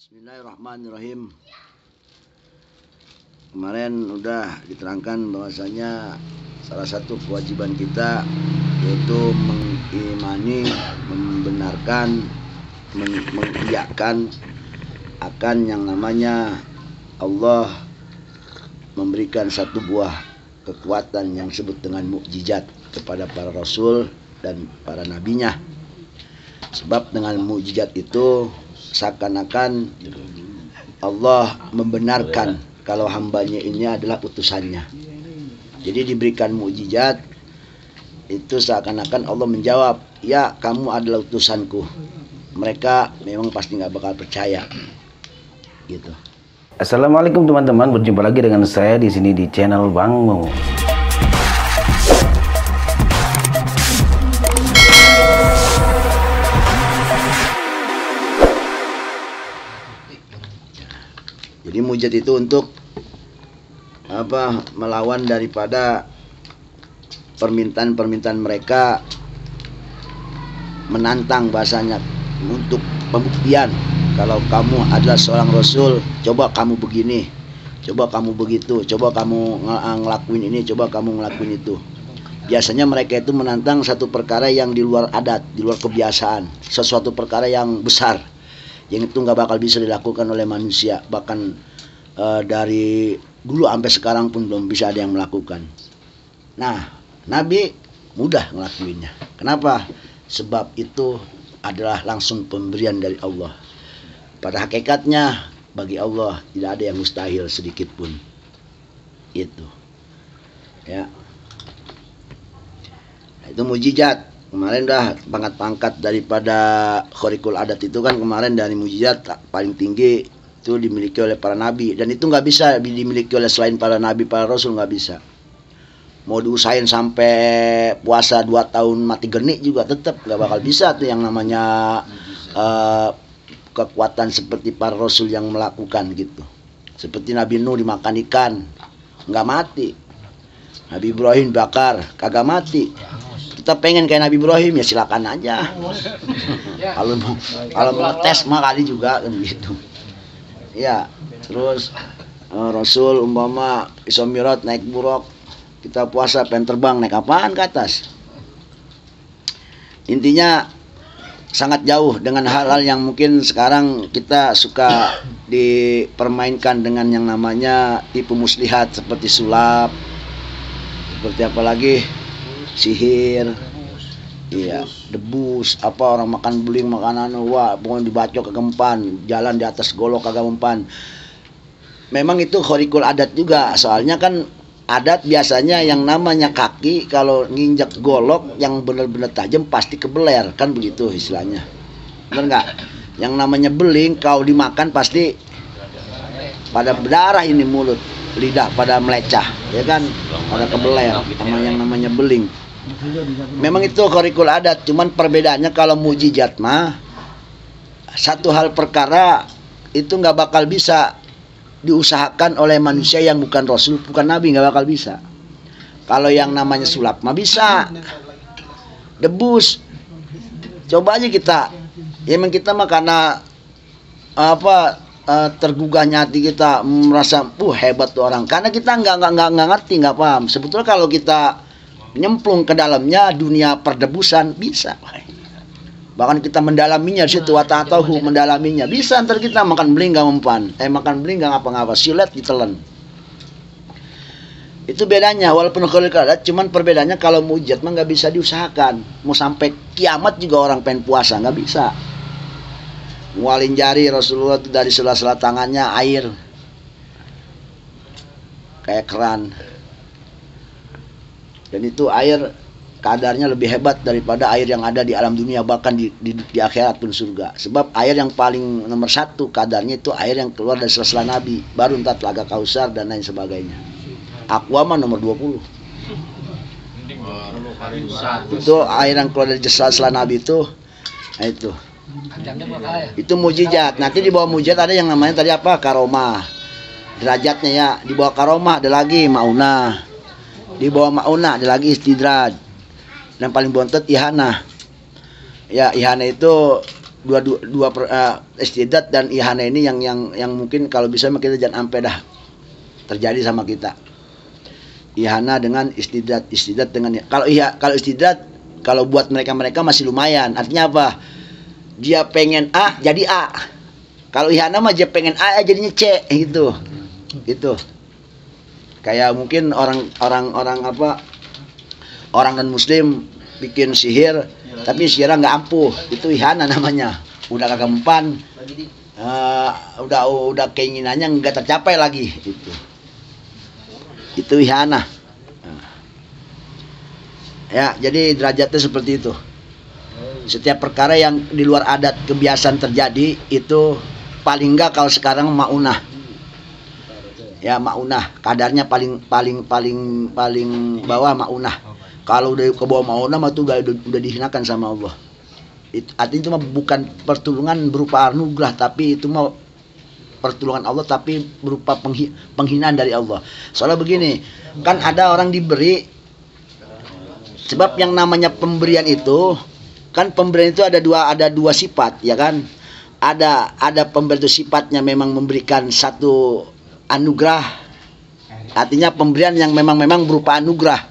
Bismillahirrahmanirrahim. Kemarin udah diterangkan bahwasanya salah satu kewajiban kita yaitu mengimani, membenarkan, mengiyakan akan yang namanya Allah memberikan satu buah kekuatan yang disebut dengan mukjizat kepada para rasul dan para nabinya. Sebab dengan mukjizat itu seakan-akan Allah membenarkan kalau hambanya ini adalah utusannya. Jadi diberikan mukjizat itu seakan-akan Allah menjawab, ya kamu adalah utusanku. Mereka memang pasti nggak bakal percaya gitu. Assalamualaikum teman-teman, berjumpa lagi dengan saya di sini di channel Bang Mo. Jadi mujizat itu untuk melawan daripada permintaan mereka, menantang bahasanya untuk pembuktian kalau kamu adalah seorang rasul, coba kamu begini, coba kamu begitu, coba kamu ngelakuin ini, coba kamu ngelakuin itu. Biasanya mereka itu menantang satu perkara yang di luar adat, di luar kebiasaan, sesuatu perkara yang besar, yang itu nggak bakal bisa dilakukan oleh manusia. Bahkan dari dulu sampai sekarang pun belum bisa ada yang melakukan. Nah, Nabi mudah ngelakuinnya. Kenapa? Sebab itu adalah langsung pemberian dari Allah. Pada hakikatnya bagi Allah tidak ada yang mustahil sedikit pun. Itu ya. Itu mujizat. Kemarin dah pangkat-pangkat daripada khariqul adat itu kan, kemarin dari mujizat paling tinggi itu dimiliki oleh para nabi, dan itu nggak bisa dimiliki oleh selain para nabi, para rasul nggak bisa. Mau diusahain sampai puasa 2 tahun mati genik juga tetap nggak bakal bisa tuh yang namanya kekuatan seperti para rasul yang melakukan gitu. Seperti Nabi Nuh dimakan ikan nggak mati, Nabi Ibrahim bakar kagak mati. Kita pengen kayak Nabi Ibrahim ya silakan aja. Kalau mau tes mah kali juga kan gitu. Ya, terus Rasul umpama Isra Mi'raj naik buruk, kita puasa pengen terbang, naik apaan ke atas? Intinya sangat jauh dengan hal-hal yang mungkin sekarang kita suka dipermainkan dengan yang namanya tipu muslihat, seperti sulap, seperti apalagi sihir, iya, debus, apa orang makan beling, makanan, wah, pokoknya dibacok kegempan, jalan di atas golok kagak mempan. Memang itu khariqul adat juga, soalnya kan adat biasanya yang namanya kaki kalau nginjak golok yang benar-benar tajam pasti kebeler, kan begitu istilahnya. Benar nggak? Yang namanya beling kalau dimakan pasti pada berdarah ini mulut, lidah pada melecah, ya kan? Pada kebeler sama yang namanya beling. Memang itu khariqul adat, cuman perbedaannya kalau mujizat mah satu hal perkara itu nggak bakal bisa diusahakan oleh manusia yang bukan rasul, bukan nabi, nggak bakal bisa. Kalau yang namanya sulap mah bisa, debus, coba aja kita. Ya memang kita mah karena tergugahnya hati kita, merasa hebat tuh orang, karena kita nggak ngerti, nggak paham. Sebetulnya kalau kita nyemplung ke dalamnya dunia perdebusan bisa, bahkan kita mendalaminya di situ, wata'atahu, mendalaminya bisa. Ntar kita makan beling gak mempan, makan beling gak ngapa-ngapa, silet ditelan. Itu bedanya, walaupun khariqul adat, cuman perbedaannya kalau mujizat mah nggak bisa diusahakan. Mau sampai kiamat juga orang pengen puasa nggak bisa. Ngualin jari Rasulullah itu dari sela-sela tangannya air kayak keran. Dan itu air kadarnya lebih hebat daripada air yang ada di alam dunia, bahkan di akhirat pun surga. Sebab air yang paling nomor 1 kadarnya itu air yang keluar dari sela-sela Nabi, baru entar Telaga Kausar dan lain sebagainya. Aqua mah nomor 20. Itu air yang keluar dari sela-sela Nabi itu. Nah itu mujizat. Nanti di bawah mujizat ada yang namanya tadi apa? Karomah. Derajatnya ya, di bawah karomah ada lagi maunah. Di bawah maunah ada lagi istidraj. Dan paling bontot ihanah. Ya, ihanah itu istidraj dan ihana ini yang mungkin kalau bisa kita jangan sampai dah terjadi sama kita. Ihana dengan istidraj dengan kalau istidraj kalau buat mereka masih lumayan. Artinya apa? Dia pengen A jadi A. Kalau ihana mah dia pengen A jadinya C gitu. Gitu. Kayak mungkin orang non muslim bikin sihir tapi sihirnya nggak ampuh, itu ihana namanya. Udah kagak mempan, udah keinginannya nggak tercapai lagi, itu ihana. Ya, jadi derajatnya seperti itu. Setiap perkara yang di luar adat kebiasaan terjadi itu paling enggak kalau sekarang maunah. Ya, maunah, kadarnya paling bawah maunah. Kalau udah ke bawah maunah mah tuh udah dihinakan sama Allah. Artinya itu mah bukan pertolongan berupa anugerah, tapi itu mah pertolongan Allah tapi berupa penghinaan dari Allah. Soalnya begini, kan ada orang diberi, sebab yang namanya pemberian itu kan pemberian itu ada dua sifat, ya kan? Ada pemberian itu sifatnya memang memberikan satu anugerah, artinya pemberian yang memang berupa anugerah.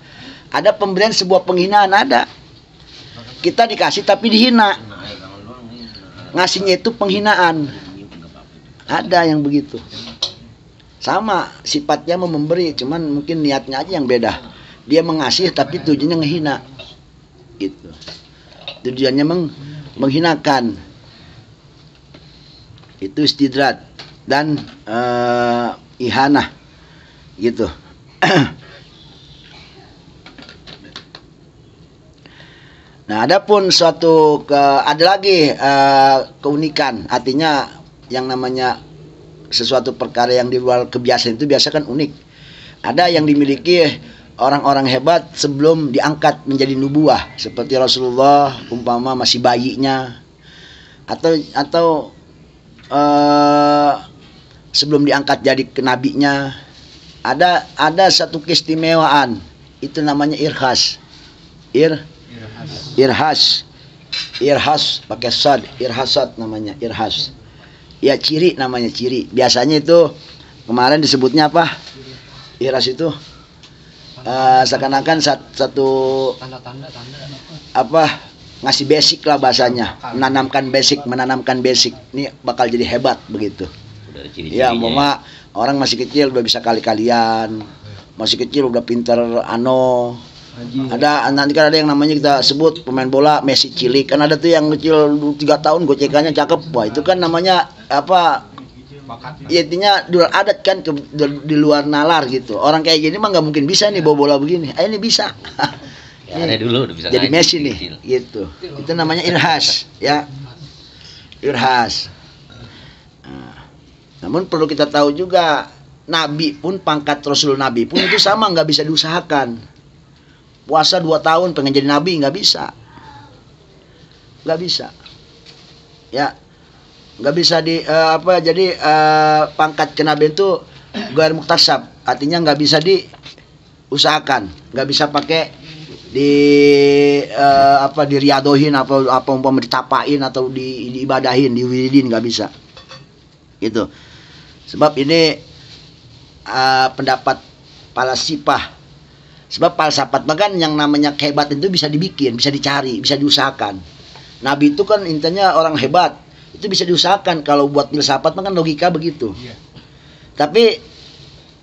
Ada pemberian sebuah penghinaan, ada. Kita dikasih tapi dihina. Ngasihnya itu penghinaan. Ada yang begitu. Sama sifatnya mau memberi, cuman mungkin niatnya aja yang beda. Dia mengasih tapi tujuannya ngehina. Gitu. Tujuannya menghinakan. Itu istidraj dan ihanah. Gitu. Nah, adapun ada lagi keunikan, artinya yang namanya sesuatu perkara yang di luar kebiasaan itu biasa kan unik. Ada yang dimiliki orang-orang hebat sebelum diangkat menjadi nubuah, seperti Rasulullah umpama masih bayinya, atau sebelum diangkat jadi kenabinya. Ada satu keistimewaan, itu namanya irhas. Irhas pakai sad, irhasat namanya, irhas. Ya, ciri namanya, ciri. Biasanya itu kemarin disebutnya apa? Irhas itu seakan-akan satu apa? Ngasih basic lah bahasanya, menanamkan basic. Ini bakal jadi hebat begitu. Ya, umpama orang masih kecil udah bisa kali-kalian, masih kecil udah pinter ada nanti kan ada yang namanya kita sebut pemain bola Messi cilik, kan ada tuh yang kecil 3 tahun gocekannya cakep. Wah, itu kan namanya apa? Ya, intinya di luar adat kan, di luar nalar gitu. Orang kayak gini mah nggak mungkin bisa nih bawa bola begini. Ini bisa. Ya, ada dulu udah bisa jadi Messi nih kecil. Gitu. Itu namanya irhas, ya. Irhas. Namun perlu kita tahu juga, Nabi pun, pangkat Rasul Nabi pun itu sama, nggak bisa diusahakan. Puasa 2 tahun pengen jadi Nabi, nggak bisa. Ya, nggak bisa jadi pangkat kenabian itu ghair muktasab, artinya nggak bisa diusahakan, nggak bisa pakai diriadohin apa umpama ditapain atau diibadahin, diwiridin, nggak bisa. Gitu. Sebab ini pendapat falsafah. Sebab falsafat kan yang namanya kehebat itu bisa dibikin, bisa dicari, bisa diusahakan. Nabi itu kan intinya orang hebat, itu bisa diusahakan. Kalau buat filsafat kan logika begitu. Yeah. Tapi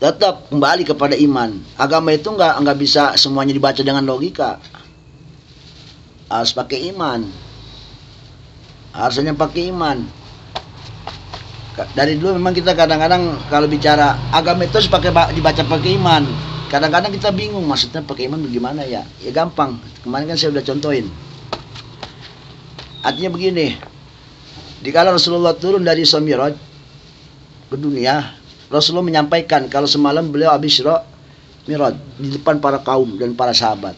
tetap kembali kepada iman. Agama itu nggak bisa semuanya dibaca dengan logika. Harus pakai iman. Harusnya pakai iman. Dari dulu memang kita kadang-kadang kalau bicara agama itu harus dibaca pakai iman. Kadang-kadang kita bingung maksudnya pakai iman bagaimana ya? Ya gampang. Kemarin kan saya udah contohin. Artinya begini. Dikala Rasulullah turun dari Isra Mi'raj ke dunia, Rasulullah menyampaikan kalau semalam beliau habis Isra Mi'raj di depan para kaum dan para sahabat.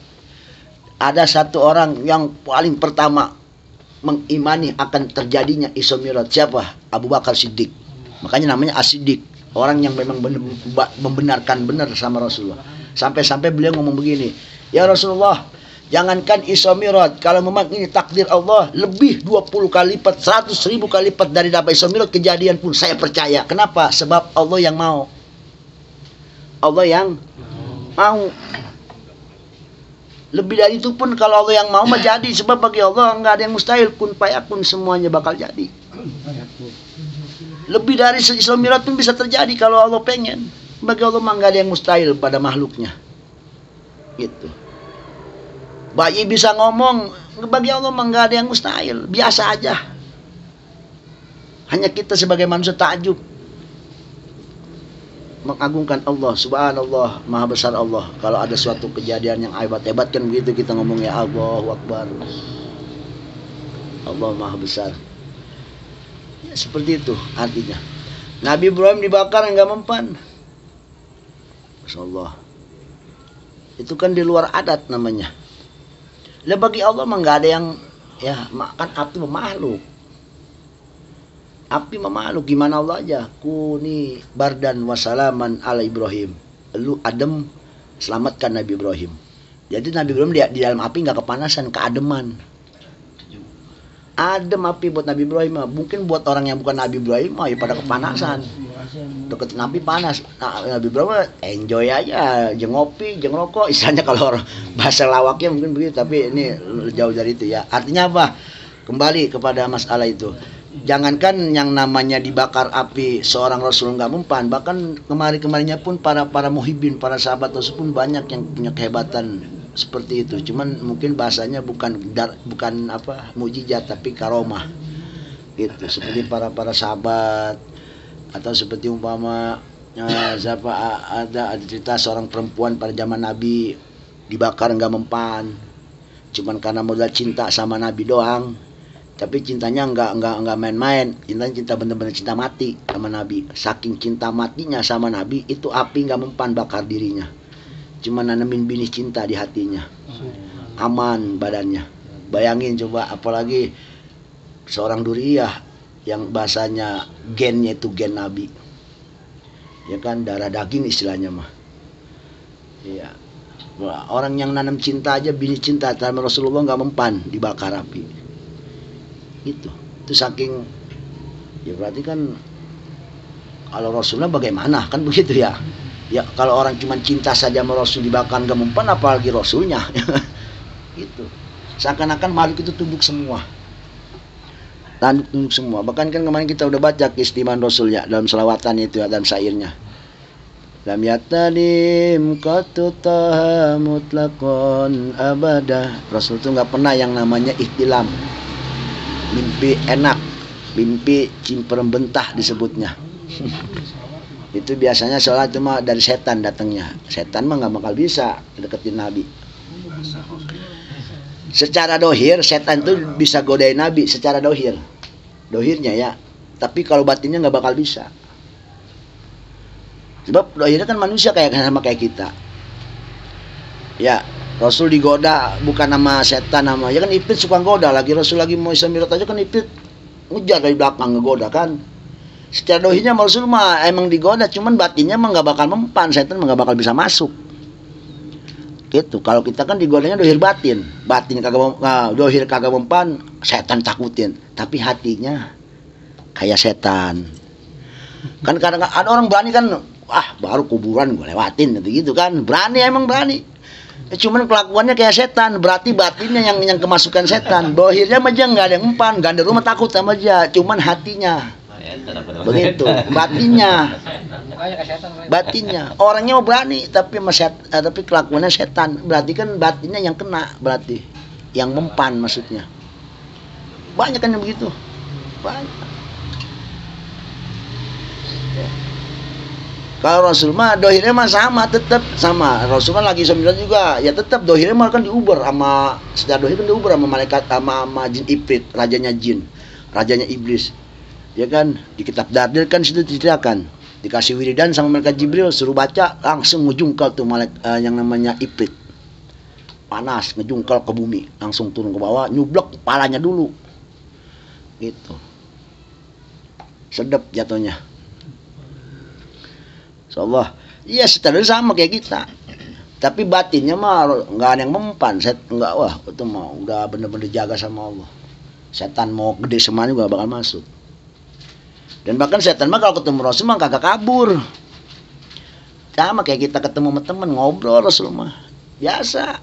Ada satu orang yang paling pertama mengimani akan terjadinya Isra Mi'raj. Siapa? Abu Bakar Siddiq. Makanya namanya As-Siddiq. Orang yang memang membenarkan benar sama Rasulullah. Sampai-sampai beliau ngomong begini, ya Rasulullah, Jangankan Isra Mi'raj, kalau memang ini takdir Allah, lebih 20 kali lipat, 100.000 kali lipat dari dapat Isra Mi'raj kejadian pun saya percaya. Kenapa? Sebab Allah yang mau. Allah yang mau. Lebih dari itu pun kalau Allah yang mau mah jadi. Sebab bagi Allah nggak ada yang mustahil. Kun fayakun, semuanya bakal jadi. Lebih dari Isra Mi'raj pun bisa terjadi kalau Allah pengen. Bagi Allah mah nggak ada yang mustahil pada makhluknya. Gitu. Bayi bisa ngomong, bagi Allah mah nggak ada yang mustahil, biasa aja. Hanya kita sebagai manusia takjub, mengagungkan Allah, subhanallah, maha besar Allah. Kalau ada suatu kejadian yang hebat-hebat kan begitu kita ngomong, ya Allahu Akbar, Allah maha besar. Ya, seperti itu artinya. Nabi Ibrahim dibakar nggak mempan, Masya Allah. Itu kan di luar adat namanya. Lah bagi Allah mah nggak ada yang ya makan api memakhluk. Api memakhluk, gimana Allah aja. Kuni bardan wasalaman ala Ibrahim. Lu adem, selamatkan Nabi Ibrahim. Jadi Nabi Ibrahim di dalam api nggak kepanasan, keademan. Adem api buat Nabi Ibrahim. Mungkin buat orang yang bukan Nabi Ibrahim mah ya pada kepanasan. Deket Nabi panas. Nah, Nabi Ibrahim enjoy aja, jeng ngopi, jeng rokok. Istilahnya kalau orang bahasa lawaknya mungkin begitu, tapi ini jauh dari itu ya. Artinya apa? Kembali kepada masalah itu. Jangankan yang namanya dibakar api seorang Rasul nggak mempan, bahkan kemarin-kemarinnya pun para muhibin, para sahabat Rasul pun banyak yang punya kehebatan seperti itu. Cuman mungkin bahasanya bukan apa mukjizat, tapi karomah. Gitu. Seperti para sahabat. Atau seperti umpama ada cerita seorang perempuan pada zaman Nabi dibakar nggak mempan, cuman karena modal cinta sama Nabi doang. Tapi cintanya nggak main-main, cinta bener-bener cinta mati sama Nabi. Saking cinta matinya sama Nabi, itu api nggak mempan bakar dirinya. Cuman nanemin benih cinta di hatinya, aman badannya. Bayangin coba, apalagi seorang duriyah yang bahasanya gennya itu gen Nabi, ya kan, darah daging istilahnya mah. Iya, orang yang nanam cinta aja, bini cinta sama Rasulullah nggak mempan dibakar api. Itu saking, ya berarti kan kalau Rasulullah bagaimana kan begitu ya. Ya kalau orang cuma cinta saja sama Rasul dibakar nggak mempan, apalagi Rasulnya. Itu seakan-akan makhluk itu tunduk semua. Tunduk semua. Bahkan kan kemarin kita udah baca keistimewaan Rasulnya dalam selawatan itu, dalam syairnya. Lam yatalim qatutaha mutlaqan abada. Rasul itu nggak pernah yang namanya ihtilam, mimpi enak, mimpi cimperem bentah disebutnya. Itu biasanya sholat cuma dari setan datangnya. Setan mah nggak bakal bisa deketin Nabi. Secara dohir setan itu bisa godain Nabi secara dohirnya ya, tapi kalau batinnya nggak bakal bisa. Sebab dohirnya kan manusia sama kayak kita. Ya Rasul digoda bukan nama setan, nama ya kan Iblis suka goda lagi. Rasul lagi mau Isra Mi'raj aja kan Iblis ngejar dari belakang ngegoda kan. Secara dohirnya Rasul mah emang digoda, cuman batinnya mah nggak bakal mempan, setan mah nggak bakal bisa masuk. Gitu. Kalau kita kan digodanya dohir batin kagak, dohir kagak mempan, setan takutin, tapi hatinya kayak setan. Kan kadang ada orang berani kan, baru kuburan gue lewatin gitu kan, berani, emang berani. Cuman kelakuannya kayak setan, berarti batinnya yang kemasukan setan. Dohirnya aja nggak ada yang mempan, ganda rumah takut sama aja, cuman hatinya begitu, batinnya orangnya mau berani tapi tapi kelakuannya setan, berarti kan batinnya yang kena, berarti yang mempan maksudnya. Banyak kan yang begitu, banyak. Kalau Rasul mah dohirnya mah sama, tetap sama. Rasul kan lagi sembilan juga, ya tetap dohirnya mah kan diuber sama, secara dohir kan diuber sama malaikat, sama jin Ifrit, rajanya jin, rajanya iblis. Ya kan, di kitab Dardir kan situ diceritakan, dikasih wiridan sama malaikat Jibril, suruh baca, langsung ngejungkal tuh yang namanya Ifrit, panas, ngejungkal ke bumi, langsung turun ke bawah, nyublek kepalanya dulu, gitu, sedep jatuhnya. Insyaallah, iya setelah sama kayak kita. Tapi batinnya mah nggak ada yang mempan. Nggak, wah itu mah udah bener-bener jaga sama Allah. Setan mau gede semuanya juga bakal masuk. Dan bahkan setan mah kalau ketemu Rasul mah kagak kabur. Sama kayak kita ketemu sama temen ngobrol Rasul mah biasa.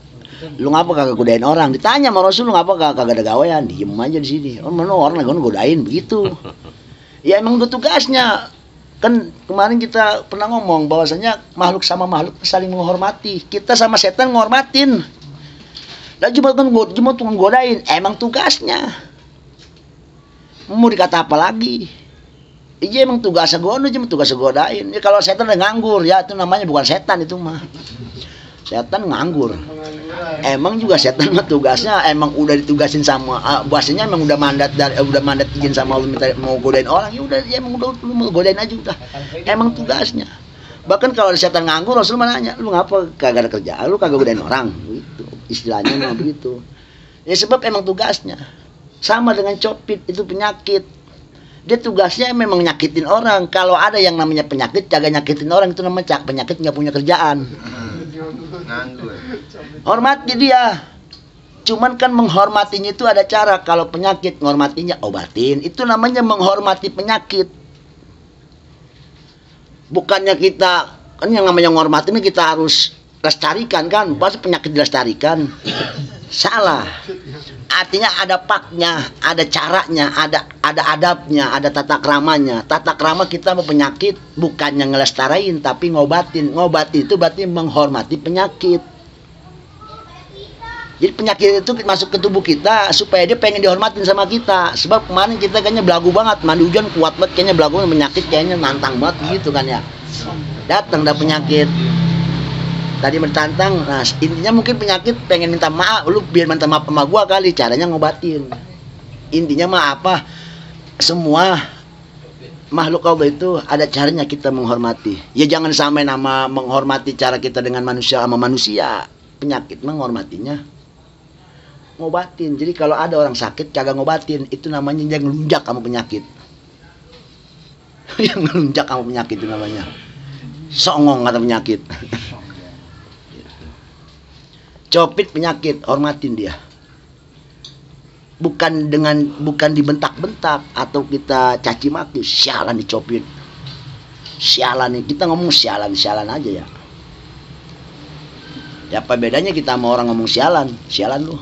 Lu ngapa kagak godain orang? Ditanya sama Rasul, lu ngapa kagak ada gawean? Diem aja di sini. Oh, mana orang lagi godain begitu. Ya emang itu tugasnya. Kan kemarin kita pernah ngomong bahwasanya makhluk sama makhluk saling menghormati. Kita sama setan menghormatin. Dan cuma tukang godain, emang tugasnya. Mau dikata apa lagi? Iya emang tugasnya gono, cuma tugasnya godain. Ya kalau setan udah nganggur, ya itu namanya bukan setan itu mah. Setan nganggur. Emang juga setan mah tugasnya emang udah ditugasin sama bahasanya emang udah mandat izin sama Allah minta mau godain orang, ya udah ya emang udah lu mau godain aja udah. Emang tugasnya. Bahkan kalau ada setan nganggur Rasul nanya, lu ngapa kagak ada kerjaan, lu kagak godain orang gitu. Istilahnya mah begitu. Ya sebab emang tugasnya. Sama dengan copit itu penyakit. Dia tugasnya memang nyakitin orang. Kalau ada yang namanya penyakit jaga nyakitin orang itu namanya penyakit nggak punya kerjaan. Hormati dia. Cuman kan menghormatinya itu ada cara. Kalau penyakit menghormatinya obatin. Itu namanya menghormati penyakit. Bukannya kita kan yang namanya menghormati ini kita harus lestarikan kan. Pasti penyakit dilestarikan. Salah. Artinya ada paknya, ada caranya, ada adabnya, ada tata kramanya. Tata krama kita mau penyakit bukannya ngelestarain tapi ngobatin. Ngobatin itu berarti menghormati penyakit. Jadi penyakit itu masuk ke tubuh kita supaya dia pengen dihormatin sama kita. Sebab kemarin kita kayaknya belagu banget, mandi hujan kuat banget kayaknya belagu penyakit kayaknya nantang banget gitu kan ya. Datang dah penyakit. Tadi mentantang, nah intinya mungkin penyakit pengen minta maaf, lu biar minta maaf sama gua kali, caranya ngobatin. Intinya mah apa? Semua makhluk Allah itu ada caranya kita menghormati. Ya jangan sampai nama menghormati cara kita dengan manusia sama manusia. Penyakit mah menghormatinya ngobatin. Jadi kalau ada orang sakit kagak ngobatin, itu namanya dia ngelunjak sama penyakit. Yang ngelunjak sama penyakit itu namanya. Songong kata penyakit. Copit penyakit, hormatin dia. Bukan dibentak-bentak atau kita caci maki, sialan dicopit. Sialan nih, kita ngomong sialan aja ya. Ya apa bedanya kita sama orang ngomong sialan lu.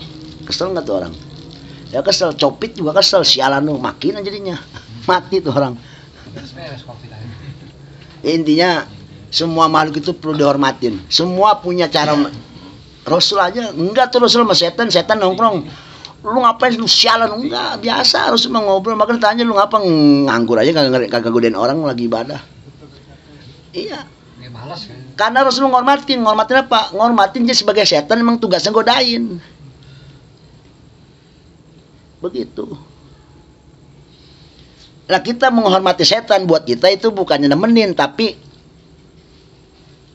Kesel nggak tuh orang? Ya kesel, copit juga kesel, sialan lu, makin aja jadinya. Mati tuh orang. Ya, intinya semua makhluk itu perlu dihormatin. Semua punya cara. Rasul aja enggak tuh, Rasul sama setan nongkrong. Lu ngapain lu sialan? Enggak, biasa Rasul mah ngobrol. Makanya tanya lu ngapa nganggur aja kagak godain orang lagi ibadah. Iya. Karena Rasul ngormatin apa? Ngormatin dia sebagai setan emang tugasnya godain. Begitu. Nah kita menghormati setan buat kita itu bukannya nemenin tapi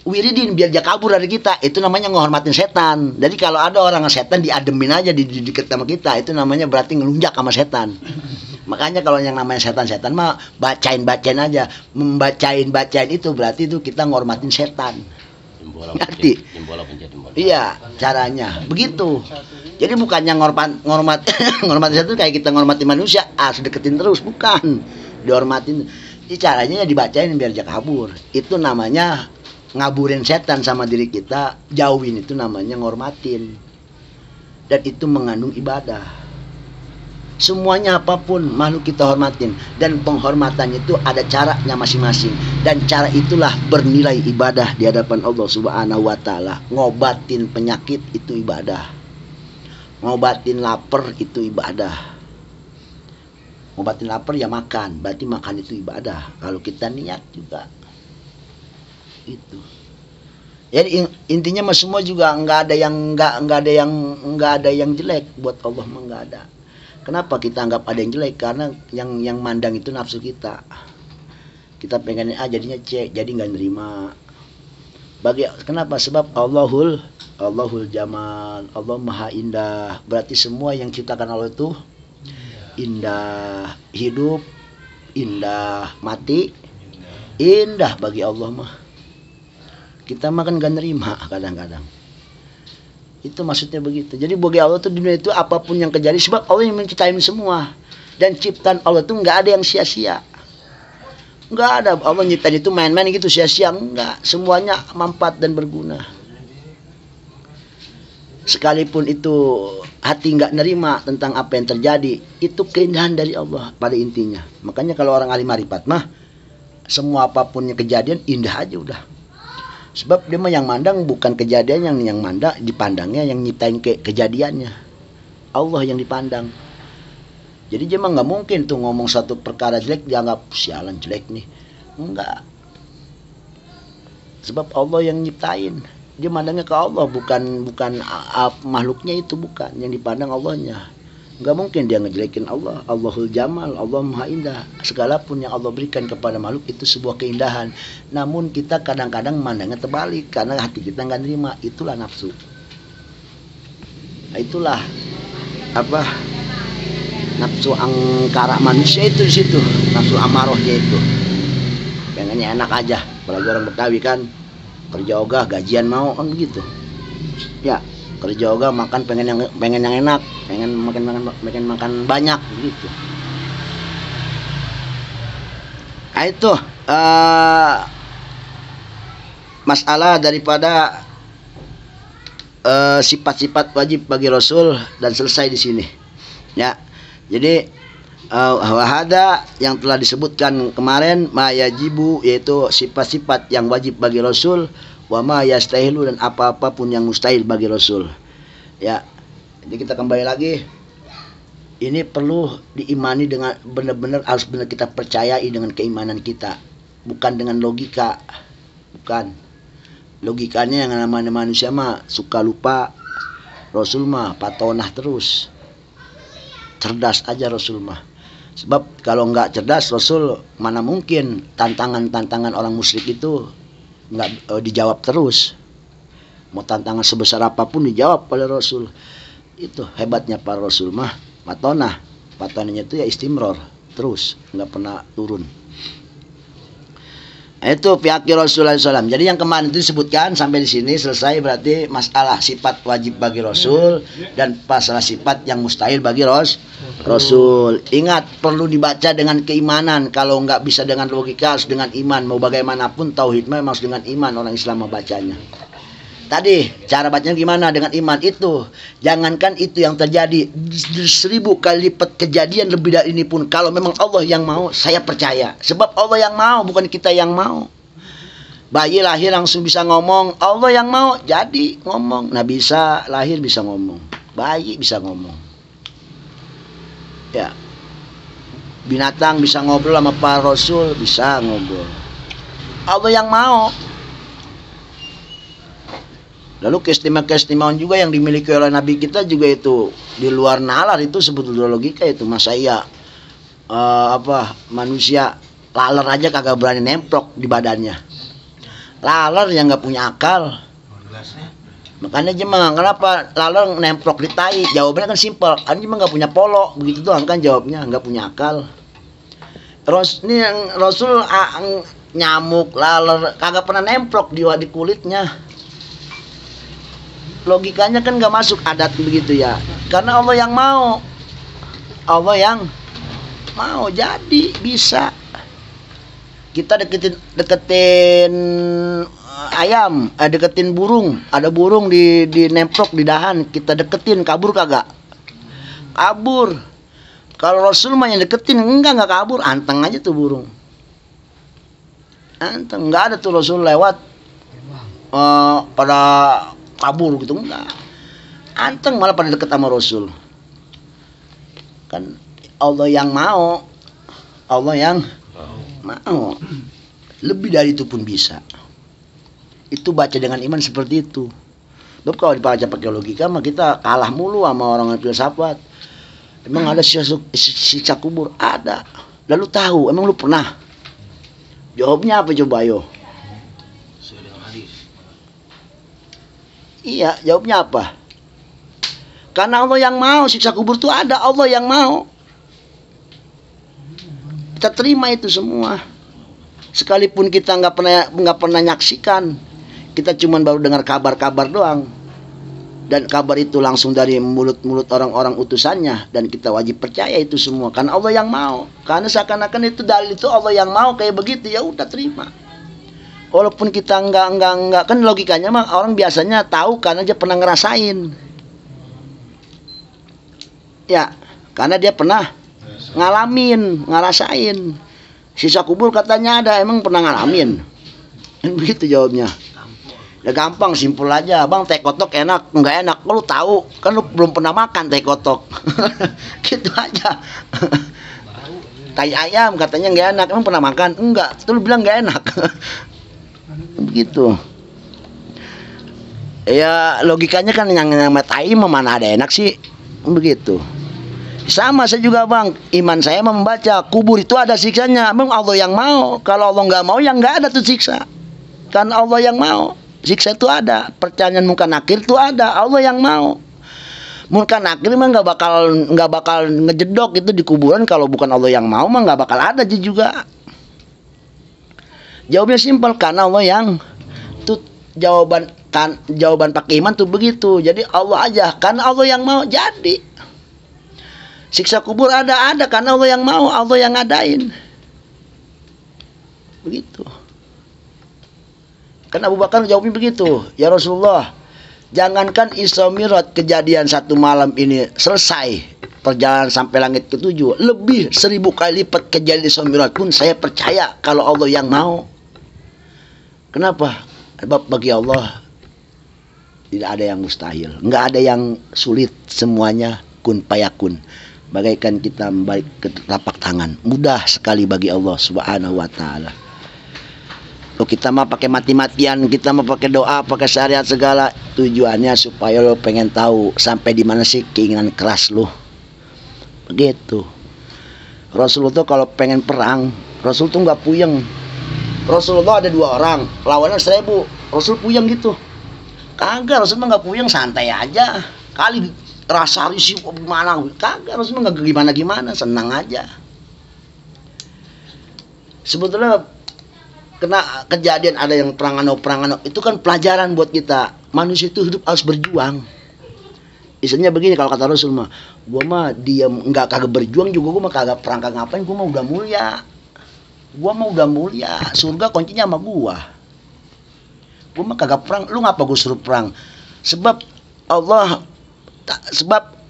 wiridin biar dia kabur dari kita, itu namanya ngehormatin setan. Jadi kalau ada orang setan diademin aja di deket sama kita, itu namanya berarti ngelunjak sama setan. Makanya kalau yang namanya setan mah bacain aja, bacain itu berarti itu kita ngehormatin setan. Ngerti? Iya, caranya begitu. Jadi bukannya ngormatin setan kayak kita ngormatin manusia, sedeketin terus, bukan. Dihormatin. Jadi caranya ya dibacain biar dia kabur. Itu namanya ngaburin setan sama diri kita, jauhin itu namanya ngormatin. Dan itu mengandung ibadah. Semuanya apapun makhluk kita hormatin, dan penghormatan itu ada caranya masing-masing, dan cara itulah bernilai ibadah di hadapan Allah Subhanahu wa taala. Ngobatin penyakit itu ibadah. Ngobatin lapar itu ibadah. Ngobatin lapar ya makan, berarti makan itu ibadah. Kalau kita niat juga itu. Jadi intinya mah semua juga nggak ada yang jelek buat Allah mah nggak ada. Kenapa kita anggap ada yang jelek? Karena yang mandang itu nafsu kita. Kita pengen jadinya cek, jadi nggak nerima. Kenapa? Sebab Allahul Jamal, Allah Maha Indah. Berarti semua yang ciptakan Allah itu indah. Hidup indah, mati indah bagi Allah mah. Kita makan gak nerima kadang-kadang. Itu maksudnya begitu. Jadi bagi Allah tuh dunia itu apapun yang terjadi, sebab Allah yang menciptain semua. Dan ciptaan Allah tuh nggak ada yang sia-sia. Nggak ada Allah nyiptain itu main-main gitu sia-sia, enggak. Semuanya manfaat dan berguna. Sekalipun itu hati nggak nerima tentang apa yang terjadi, itu keindahan dari Allah pada intinya. Makanya kalau orang ahli marifat mah, semua apapun yang kejadian indah aja udah. Sebab dia mah yang mandang bukan kejadian, yang mandang dipandangnya yang nyiptain kejadiannya. Allah yang dipandang. Jadi dia mah nggak mungkin tuh ngomong satu perkara jelek dianggap sialan jelek nih. Enggak. Sebab Allah yang nyiptain. Dia mandangnya ke Allah, bukan makhluknya itu, bukan. Yang dipandang Allahnya. Nggak mungkin dia ngejelekin Allah. Allahul Jamal, Allah Maha Indah. Segala pun yang Allah berikan kepada makhluk itu sebuah keindahan. Namun kita kadang-kadang mandangnya terbalik karena hati kita nggak nerima. Itulah nafsu. Nah, itulah apa? Nafsu angkara manusia itu di situ. Nafsu amarohnya itu. Pengennya enak aja. Apalagi orang Betawi kan, kerja ogah gajian mau kan begitu. Ya. Kerja ogah makan pengen yang enak, pengen makan banyak gitu. Nah, itu masalah daripada sifat-sifat wajib bagi Rasul dan selesai di sini. Ya. Jadi wahada yang telah disebutkan kemarin ma yajibu, yaitu sifat-sifat yang wajib bagi Rasul, wa ma yastahilu, dan apa-apa pun yang mustahil bagi Rasul. Ya. Jadi kita kembali lagi. Ini perlu diimani dengan benar-benar, harus benar kita percayai dengan keimanan kita. Bukan dengan logika. Bukan. Logikanya yang namanya manusia mah suka lupa. Rasul mah patonah terus. Cerdas aja Rasul mah. Sebab kalau nggak cerdas Rasul, mana mungkin tantangan-tantangan orang musyrik itu nggak dijawab terus. Mau tantangan sebesar apapun dijawab pada Rasul. Itu hebatnya para Rasul mah. Patonah. Patonahnya itu ya istimror, terus nggak pernah turun. Nah, itu pihak Rasulullah SAW. Jadi yang kemarin itu disebutkan sampai di sini selesai, berarti masalah sifat wajib bagi Rasul dan masalah sifat yang mustahil bagi Rasul. Ingat, perlu dibaca dengan keimanan. Kalau nggak bisa dengan logika, harus dengan iman. Mau bagaimanapun tauhid memang harus dengan iman orang Islam membacanya. Tadi cara bacanya gimana? Dengan iman itu. Jangankan itu yang terjadi, 1000 kali lipat kejadian lebih dari ini pun, kalau memang Allah yang mau, saya percaya. Sebab Allah yang mau, bukan kita yang mau. Bayi lahir langsung bisa ngomong, Allah yang mau jadi ngomong. Nah, bisa lahir bisa ngomong, bayi bisa ngomong. Ya. Binatang bisa ngobrol sama para Rasul, bisa ngobrol. Allah yang mau. Lalu keistimewaan juga yang dimiliki oleh Nabi kita juga itu di luar nalar, itu sebetulnya logika itu. Masa iya manusia laler aja kagak berani nemprok di badannya. Laler yang nggak punya akal. Makanya jemaah, kenapa laler nemprok di tai? Jawabannya kan simpel, kan cuma nggak punya polo, begitu doang kan jawabnya, nggak punya akal. Ini yang Rasul nyamuk, laler kagak pernah nemprok di kulitnya. Logikanya kan nggak masuk adat begitu ya. Karena Allah yang mau. Allah yang mau, jadi bisa. Kita deketin ayam, deketin burung. Ada burung di nemprok di dahan, kita deketin, kabur kagak? Kabur. Kalau Rasul mah yang deketin, enggak kabur, anteng aja tuh burung. Anteng, nggak ada tuh Rasul lewat pada kabur gitu, enggak. Anteng malah pada deket sama Rasul. Kan Allah yang mau. Allah yang mau. Lebih dari itu pun bisa. Itu baca dengan iman seperti itu. Tapi kalau dibaca pakai logika mah kita kalah mulu sama orang yang filsafat. Emang ada siksa kubur? Ada. Lalu tahu, emang lu pernah? Jawabnya apa coba ayo? Iya, jawabnya apa? Karena Allah yang mau, siksa kubur itu ada, Allah yang mau. Kita terima itu semua. Sekalipun kita nggak pernah nyaksikan, kita cuma baru dengar kabar-kabar doang. dan kabar itu langsung dari mulut-mulut orang-orang utusannya, dan kita wajib percaya itu semua karena Allah yang mau. Karena seakan-akan itu dalil itu Allah yang mau kayak begitu, ya udah terima. Walaupun kita enggak, kan logikanya mah orang biasanya tahu karena dia pernah ngerasain. Ya, karena dia pernah ngerasain. Sisa kubur katanya ada, emang pernah ngalamin? Kan begitu jawabnya. Ya gampang, simpel aja. Bang, teh kotok enak, enggak enak. Lu tahu, kan lu belum pernah makan teh kotok. Gitu aja. Tai ayam katanya enggak enak, emang pernah makan? Enggak, lu bilang enggak enak. Begitu. Ya logikanya kan yang tai mana ada enak sih. Begitu. Sama saya juga bang, iman saya membaca kubur itu ada siksanya. Memang Allah yang mau. Kalau Allah nggak mau, yang nggak ada tuh siksa. Kan Allah yang mau. Siksa itu ada, pertanyaan munkar nakir itu ada, Allah yang mau. Munkar nakir mah nggak bakal ngejedok itu di kuburan kalau bukan Allah yang mau mah nggak bakal ada juga. Jawabnya simpel, karena Allah yang tuh jawaban pakai iman tuh begitu. Jadi Allah aja, karena Allah yang mau jadi. Siksa kubur ada karena Allah yang mau, Allah yang ngadain. Begitu. Kan Abu Bakar jawabnya begitu, ya Rasulullah, jangankan Isra Mi'raj kejadian satu malam ini selesai, perjalanan sampai langit ke-7, lebih 1000 kali lipat kejadian Isra Mi'raj pun saya percaya kalau Allah yang mau. Kenapa? Sebab bagi Allah tidak ada yang mustahil, nggak ada yang sulit, semuanya kun payakun. Bagaikan kita balik ke telapak tangan, mudah sekali bagi Allah Subhanahu wa taala. Kita mah pakai mati-matian, kita mah pakai doa, pakai syariat segala, tujuannya supaya lo pengen tahu sampai di mana sih keinginan keras lo. Begitu. Rasulullah tuh kalau pengen perang, Rasul tuh nggak puyeng. Rasulullah ada 2 orang, lawannya 1000, Rasul puyeng gitu. Kagak, Rasul mah nggak puyeng, santai aja. Kali rasa risih gimana? Kagak, Rasul mah nggak gimana-gimana, senang aja. Sebetulnya kena kejadian ada yang perang itu kan pelajaran buat kita. Manusia itu hidup harus berjuang. Istilahnya begini, kalau kata Rasul mah, gua mah diam nggak kagak berjuang juga, gua mah kagak perang kagak ngapain, gua mah udah mulia. Surga kuncinya sama gua mah kagak perang. Lu ngapa gua suruh perang? Sebab Allah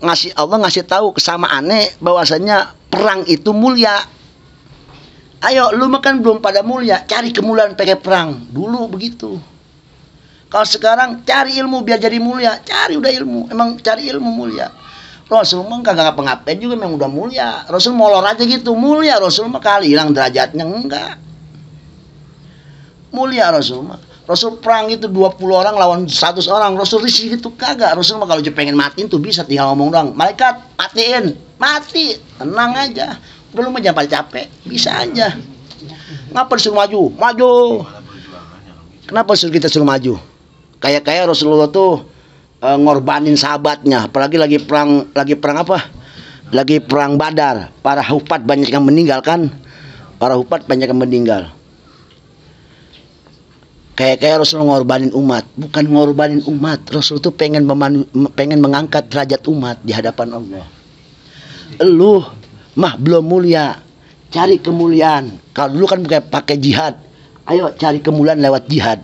ngasih tahu kesamaannya bahwasanya perang itu mulia. Ayo, lu makan belum pada mulia, cari kemuliaan pakai perang dulu begitu. Kalau sekarang cari ilmu biar jadi mulia, cari udah ilmu, emang cari ilmu mulia. Rasul mah kagak ngapa-ngapain juga, memang udah mulia. Rasul molor aja gitu, mulia. Rasul mah kali hilang derajatnya, enggak. Mulia Rasul mah. Rasul perang itu 20 orang lawan 100 orang, Rasul risih gitu kagak. Rasul mah kalau dia pengen matiin tuh bisa, tinggal ngomong doang, malaikat matiin, mati, tenang aja. Udah lu mah jangan pada capek, bisa aja. Ngapa disuruh maju? Kenapa kita suruh maju? Kayak Rasulullah tuh ngorbanin sahabatnya, apalagi lagi perang apa? Lagi perang Badar, para hufat banyak yang meninggal kan? Kayak Rasul ngorbanin umat, bukan ngorbanin umat. Rasul tuh pengen mengangkat derajat umat di hadapan Allah. Lu mah belum mulia, cari kemuliaan. Kalau dulu kan bukan pakai jihad, ayo cari kemuliaan lewat jihad.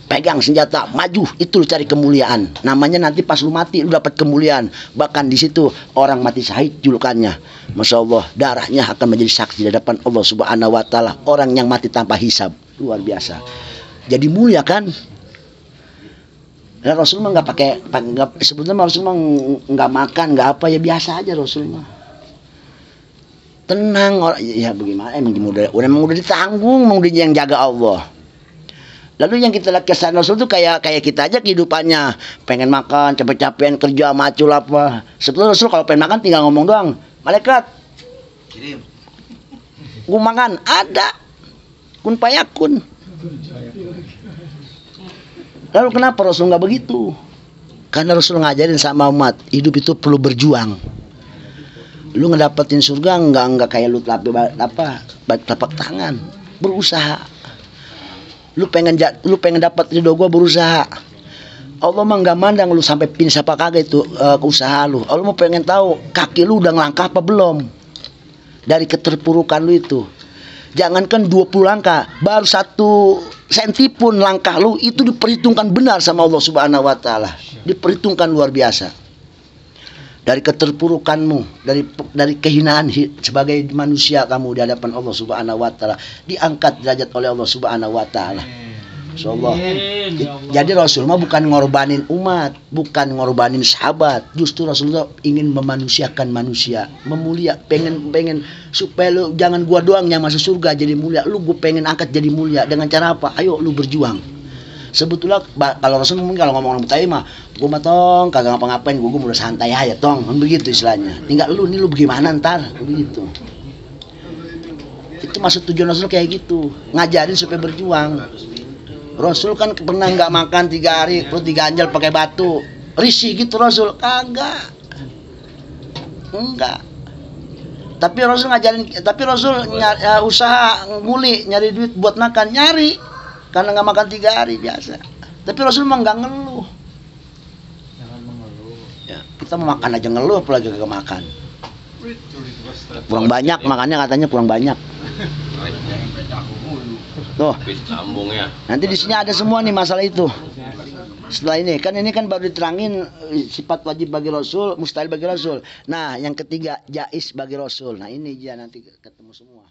Pegang senjata, maju, itu lu cari kemuliaan. Namanya nanti pas lu mati lu dapat kemuliaan. Bahkan di situ orang mati syahid julukannya. Masya Allah, darahnya akan menjadi saksi di hadapan Allah Subhanahu wa taala. Orang yang mati tanpa hisab, luar biasa. Jadi mulia kan? Dan Rasul mah sebetulnya Rasul mah nggak makan, nggak apa, ya biasa aja Rasul mah. Tenang, ya bagaimana, emang udah ditanggung, udah yang jaga Allah. Lalu yang kita lihat kesan Rasul tuh kayak kita aja kehidupannya, pengen makan, capek-capekan kerja macul apa. Sebetulnya Rasul kalau pengen makan tinggal ngomong doang, malaikat kirim, gua makan, ada, kun payakun. Lalu kenapa Rasul nggak begitu? Karena Rasul ngajarin sama umat, hidup itu perlu berjuang. Lu ngedapetin surga enggak kayak lu telapak tangan, berusaha. Lu pengen dapat ridho gua, berusaha. Allah mah nggak mandang lu sampai finish apa kagak itu ke usaha lu. Allah mau pengen tahu kaki lu udah ngelangkah apa belum dari keterpurukan lu itu. Jangankan 20 langkah, baru 1 senti pun langkah lu itu diperhitungkan benar sama Allah Subhanahu wa taala. Diperhitungkan luar biasa. Dari keterpurukanmu, dari kehinaan sebagai manusia kamu di hadapan Allah Subhanahu wa taala, diangkat derajat oleh Allah Subhanahu wa taala. Insyaallah. Jadi Rasul mah bukan ngorbanin umat, bukan ngorbanin sahabat. Justru Rasulullah ingin memanusiakan manusia, pengen supaya lu jangan gua doang yang masuk surga jadi mulia, lu gua pengen angkat jadi mulia. Dengan cara apa? Ayo lu berjuang. Sebetulnya kalau Rasul mungkin kalau ngomong mutai mah, gua mah tong kagak ngapa-ngapain, gua udah santai aja tong, begitu istilahnya. Tinggal lu nih lu bagaimana ntar, begitu. Itu maksud tujuan Rasul kayak gitu, ngajarin supaya berjuang. Rasul kan pernah nggak makan 3 hari perut diganjal pakai batu, risih gitu Rasul? Kagak, enggak. Tapi Rasul ngajarin, usaha nguli nyari duit buat makan, nyari karena nggak makan 3 hari biasa. Tapi Rasul mah nggak ngeluh. Jangan mengeluh. Ya, kita mau makan aja ngeluh, apalagi kagak makan. Kurang banyak makannya, katanya kurang banyak. Tuh, nanti di sini ada semua nih masalah itu. Setelah ini kan baru diterangin sifat wajib bagi Rasul, mustahil bagi Rasul. Nah, yang ketiga jais bagi Rasul. Nah, ini dia nanti ketemu semua.